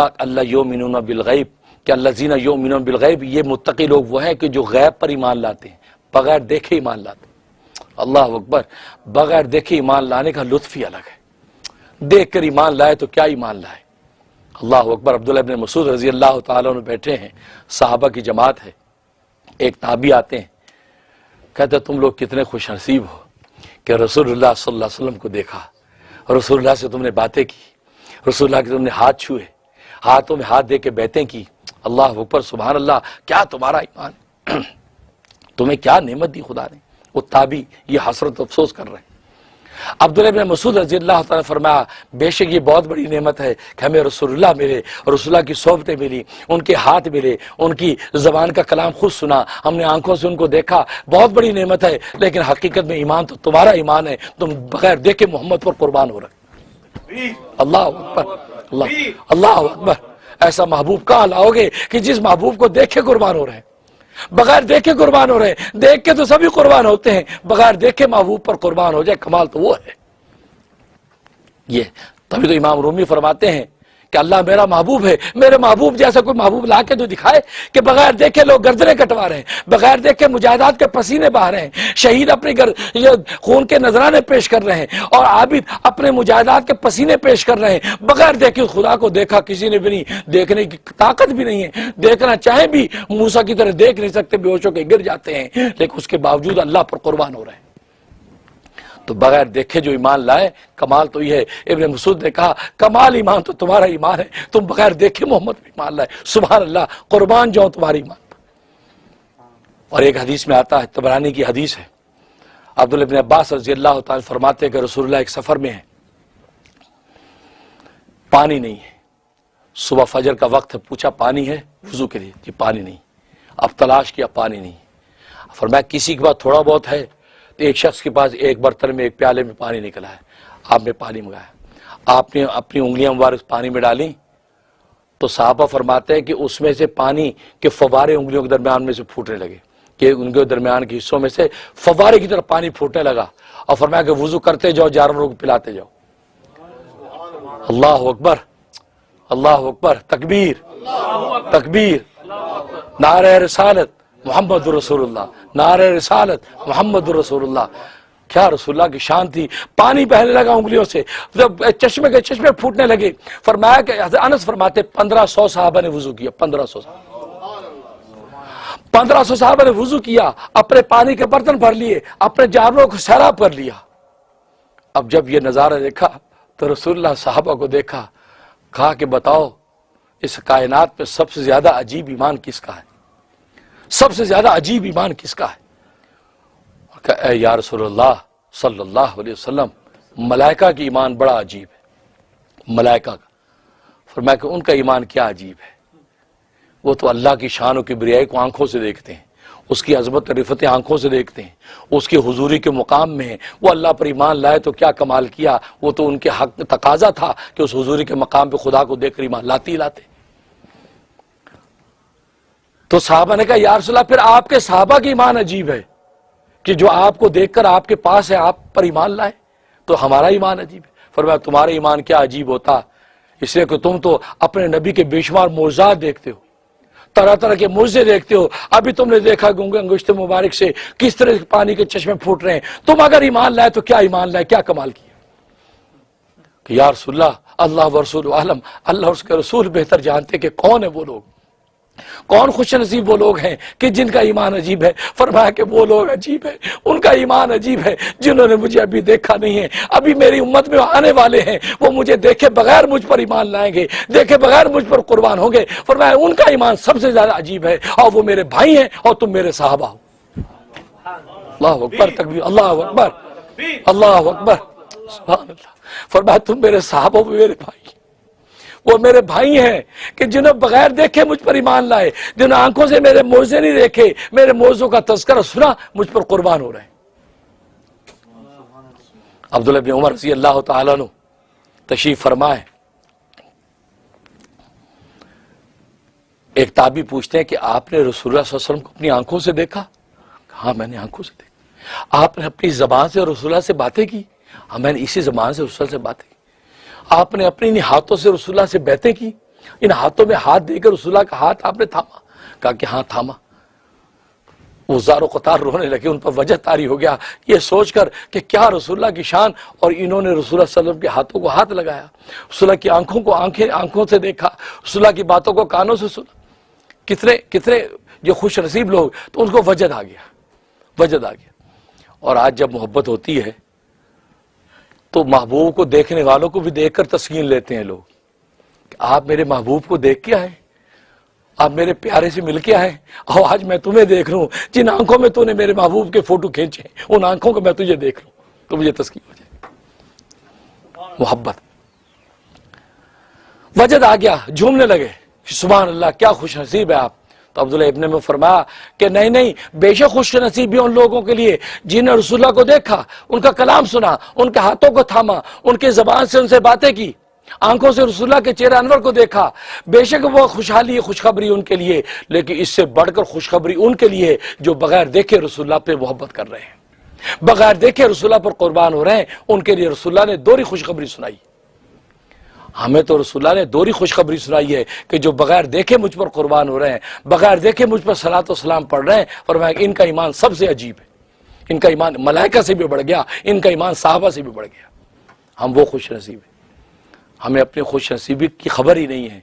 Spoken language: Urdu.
کہا اللہ یؤمنون بالغیب کہ الذین یؤمنون بالغیب، یہ متقی لوگ وہ ہیں کہ جو غیب پر ایمان لاتے ہیں، بغیر دیکھے ایمان لاتے ہیں۔ اللہ اکبر، بغیر دیکھے ایمان لانے کا لطف ہی الگ ہے، دیکھ کر ایمان لائے تو کیا ایمان لائے۔ اللہ اکبر۔ عبداللہ ابن مسعود رضی اللہ تعالیٰ عنہ بیٹھے ہیں، صحابہ کی جماعت ہے، ایک تابعی آتے ہیں، کہتے تم لوگ کتنے خوش نصیب ہو کہ رسول اللہ صلی اللہ علیہ وسلم کو دیکھا، رسول اللہ سے تم نے باتیں کی، رسول اللہ کے تم نے ہاتھ چھوئے، ہاتھوں میں ہاتھ دے کے بیعتیں کی۔ اللہ اکبر، سبحان اللہ، کیا تمہارا ایمان، تمہیں کیا نعمت دی خدا نے۔ وہ تابعی یہ حسرت افسوس کر رہے ہیں۔ عبداللہ بن مسعود رضی اللہ تعالیٰ نے فرمایا بے شک یہ بہت بڑی نعمت ہے کہ ہمیں رسول اللہ ملے، رسول اللہ کی صحبتیں ملی، ان کے ہاتھ ملے، ان کی زبان کا کلام خود سنا، ہم نے آنکھوں سے ان کو دیکھا، بہت بڑی نعمت ہے، لیکن حقیقت میں ایمان تو تمہارا ایمان ہے، تم بغیر دیکھے محمد پر قربان ہو رہے۔ اللہ اکبر، اللہ اکبر۔ ایسا محبوب کہاں لاؤ گے کہ جس محبوب کو دیکھے قربان ہو رہے ہیں، بغیر دیکھے قربان ہو رہے ہیں۔ دیکھ کے تو سبھی قربان ہوتے ہیں، بغیر دیکھے محبوب پر قربان ہو جائے، کمال تو وہ ہے۔ یہ تبھی تو امام رومی فرماتے ہیں کہ اللہ میرا محبوب ہے، میرے محبوب جیسا کوئی محبوب لا کے تو دکھائے کہ بغیر دیکھے لوگ گردنیں کٹوا رہے ہیں، بغیر دیکھے مجاہدات کے پسینے بہا رہے ہیں، شہید اپنے خون کے نذرانے پیش کر رہے ہیں، اور عابد اپنے مجاہدات کے پسینے پیش کر رہے ہیں، بغیر دیکھے خدا کو دیکھا کسی نے بھی نہیں، دیکھنے کی طاقت بھی نہیں ہے، دیکھنا چاہے بھی موسیٰ کی طرح دیکھ نہیں سکتے، بے ہوش ہو کے گر جاتے ہیں، لیکن اس کے باوجود اللہ پر قربان ہو رہے ہیں۔ تو بغیر دیکھے جو ایمان لائے، کمال تو یہ ہے۔ ابن مسعود نے کہا کمال ایمان تو تمہارا ایمان ہے، تم بغیر دیکھے محمد پہ ایمان لائے، سبحان اللہ، قربان جاؤ تمہاری ایمان پر۔ اور ایک حدیث میں آتا ہے، طبرانی کی حدیث ہے، عبداللہ بن عباس رضی اللہ تعالیٰ فرماتے ہیں کہ رسول اللہ ایک سفر میں ہے، پانی نہیں ہے، صبح فجر کا وقت ہے، پوچھا پانی ہے وضو کے لیے؟ جی پانی نہیں۔ اب تلاش کیا، پانی نہیں۔ فرمایا کسی کے پاس تھوڑا بہت ہے؟ تو ایک شخص کے پاس ایک برتن میں، ایک پیالے میں پانی نکلا ہے، آپ نے پانی منگایا، آپ نے اپنی انگلیاں مبارک پانی میں ڈالیں تو صحابہ فرماتے ہیں کہ اس میں سے پانی کے فوارے انگلیوں کے درمیان میں سے پھوٹنے لگے، کہ ان کے درمیان کے حصوں میں سے فوارے کی طرح پانی پھوٹنے لگا، اور فرمایا کہ وضو کرتے جاؤ، جانوروں کو پلاتے جاؤ۔ اللہ اکبر، اللہ اکبر، تکبیر، تکبیر، نعرہ رسالت محمد رسول اللہ، نعرہ رسالت محمد رسول اللہ۔ کیا رسول اللہ کی شان تھی، پانی بہنے لگا انگلیوں سے، جب چشمے کے چشمے پھوٹنے لگے۔ فرمایا کہ انس فرماتے 1500 صحابہ نے وضو کیا، 1500 صحابہ نے وضو کیا، اپنے پانی کے برتن بھر لیے، اپنے جانوروں کو سیراب کر لیا۔ اب جب یہ نظارہ دیکھا تو رسول اللہ صحابہ کو دیکھا، کہا کہ بتاؤ اس کائنات میں سب سے زیادہ عجیب ایمان کس کا ہے، سب سے زیادہ عجیب ایمان کس کا ہے؟ کہ اے یا رسول اللہ صلی اللہ علیہ وسلم، ملائکہ کی ایمان بڑا عجیب ہے، ملائکہ کا۔ فرمایا کہ ان کا ایمان کیا عجیب ہے، وہ تو اللہ کی شان و کبریائی کو آنکھوں سے دیکھتے ہیں، اس کی عظمت و رفعت آنکھوں سے دیکھتے ہیں، اس کی حضوری کے مقام میں ہیں، وہ اللہ پر ایمان لائے تو کیا کمال کیا، وہ تو ان کے حق میں تقاضا تھا کہ اس حضوری کے مقام پہ خدا کو دیکھ کر ایمان لاتے ہی لاتے۔ تو صحابہ نے کہا یا رسول اللہ پھر آپ کے صحابہ کی ایمان عجیب ہے کہ جو آپ کو دیکھ کر آپ کے پاس ہے، آپ پر ایمان لائے، تو ہمارا ایمان عجیب ہے۔ فرمایا تمہارا ایمان کیا عجیب ہوتا، اس لیے کہ تم تو اپنے نبی کے بے شمار معجزات دیکھتے ہو، طرح طرح کے معجزے دیکھتے ہو، ابھی تم نے دیکھا کہ انگشت مبارک سے کس طرح پانی کے چشمے پھوٹ رہے ہیں، تم اگر ایمان لائے تو کیا ایمان لائے، کیا کمال کیا کہ یا رسول اللہ اللہ و رسول عالم، اللہ اور اس کے رسول بہتر جانتے کہ کون ہے وہ لوگ، کون خوش نصیب وہ لوگ ہیں کہ جن کا ایمان عجیب ہے۔ فرمایا کہ وہ لوگ عجیب ہے، ان کا ایمان عجیب ہے جنہوں نے مجھے ابھی دیکھا نہیں ہے، ابھی میری امت میں آنے والے ہیں، وہ مجھے دیکھے بغیر مجھ پر ایمان لائیں گے، دیکھے بغیر مجھ پر قربان ہوں گے۔ فرمایا ان کا ایمان سب سے زیادہ عجیب ہے، اور وہ میرے بھائی ہیں اور تم میرے صحابہ ہو۔ اللہ اکبر، تکبیر، اللہ اکبر، اللہ اکبر، سبحان اللہ۔ فرمایا تم میرے صحابہ ہو، میرے بھائی، وہ میرے بھائی ہیں کہ جنہوں بغیر دیکھے مجھ پر ایمان لائے، جنہوں آنکھوں سے میرے معجزے نہیں دیکھے، میرے معجزوں کا تذکرہ سنا، مجھ پر قربان ہو رہے ہیں۔ عبداللہ بن عمر رضی اللہ تعالیٰ عنہ تشریف فرمائے، ایک تابعی پوچھتے ہیں کہ آپ نے رسول اللہ صلی اللہ علیہ وسلم کو اپنی آنکھوں سے دیکھا؟ ہاں میں نے آنکھوں سے دیکھا۔ آپ نے اپنی زبان سے رسول اللہ سے باتیں کی؟ ہاں میں نے اسی زبان سے رسول اللہ سے باتیں کی۔ آپ نے اپنی ہاتھوں سے رسول اللہ سے بیعتیں کی؟ ان ہاتھوں میں ہاتھ دے کر رسول اللہ کا ہاتھ آپ نے تھاما؟ کہا کہ ہاں تھاما۔ وہ زار و قطار رونے لگے، ان پر وجہ طاری ہو گیا یہ سوچ کر کہ کیا رسول اللہ کی شان، اور انہوں نے رسول اللہ صلی اللہ علیہ وسلم کے ہاتھوں کو ہاتھ لگایا، رسول اللہ کی آنکھوں کو آنکھوں سے دیکھا، رسول اللہ کی باتوں کو کانوں سے سنا۔ کتنے جو خوش نصیب لوگ، تو ان کو وجد آ گیا۔ اور آج جب محبت ہوتی ہے تو محبوب کو دیکھنے والوں کو بھی دیکھ کر تسکین لیتے ہیں لوگ کہ آپ میرے محبوب کو دیکھ کے آئے، آپ میرے پیارے سے مل کے آئے، اور آج میں تمہیں دیکھ رہا ہوں، جن آنکھوں میں تو نے میرے محبوب کے فوٹو کھینچے ان آنکھوں کو میں تجھے دیکھ رہا ہوں تو مجھے تسکین ہو جائے۔ محبت، وجد آ گیا، جھومنے لگے، سبحان اللہ کیا خوش نصیب ہے آپ۔ تو عبداللہ ابن میں فرمایا کہ نہیں، بے شک خوش نصیب بھی ان لوگوں کے لیے جنہوں نے رسول اللہ کو دیکھا، ان کا کلام سنا، ان کے ہاتھوں کو تھاما، ان کی زبان سے ان سے باتیں کی، آنکھوں سے رسول اللہ کے چہرہ انور کو دیکھا۔ بے شک وہ خوشحالی خوشخبری ان کے لیے، لیکن اس سے بڑھ کر خوشخبری ان کے لیے جو بغیر دیکھے رسول اللہ پہ محبت کر رہے ہیں، بغیر دیکھے رسول اللہ پر قربان ہو رہے ہیں، ان کے لیے رسول اللہ نے دوہری خوشخبری سنائی۔ ہمیں تو رسول اللہ نے دوہری خوشخبری سنائی ہے کہ جو بغیر دیکھے مجھ پر قربان ہو رہے ہیں، بغیر دیکھے مجھ پر صلاۃ و سلام پڑھ رہے ہیں، فرمایا کہ ان کا ایمان سب سے عجیب ہے، ان کا ایمان ملائکہ سے بھی بڑھ گیا، ان کا ایمان صحابہ سے بھی بڑھ گیا۔ ہم وہ خوش نصیب ہیں، ہمیں اپنی خوش نصیبی کی خبر ہی نہیں ہے۔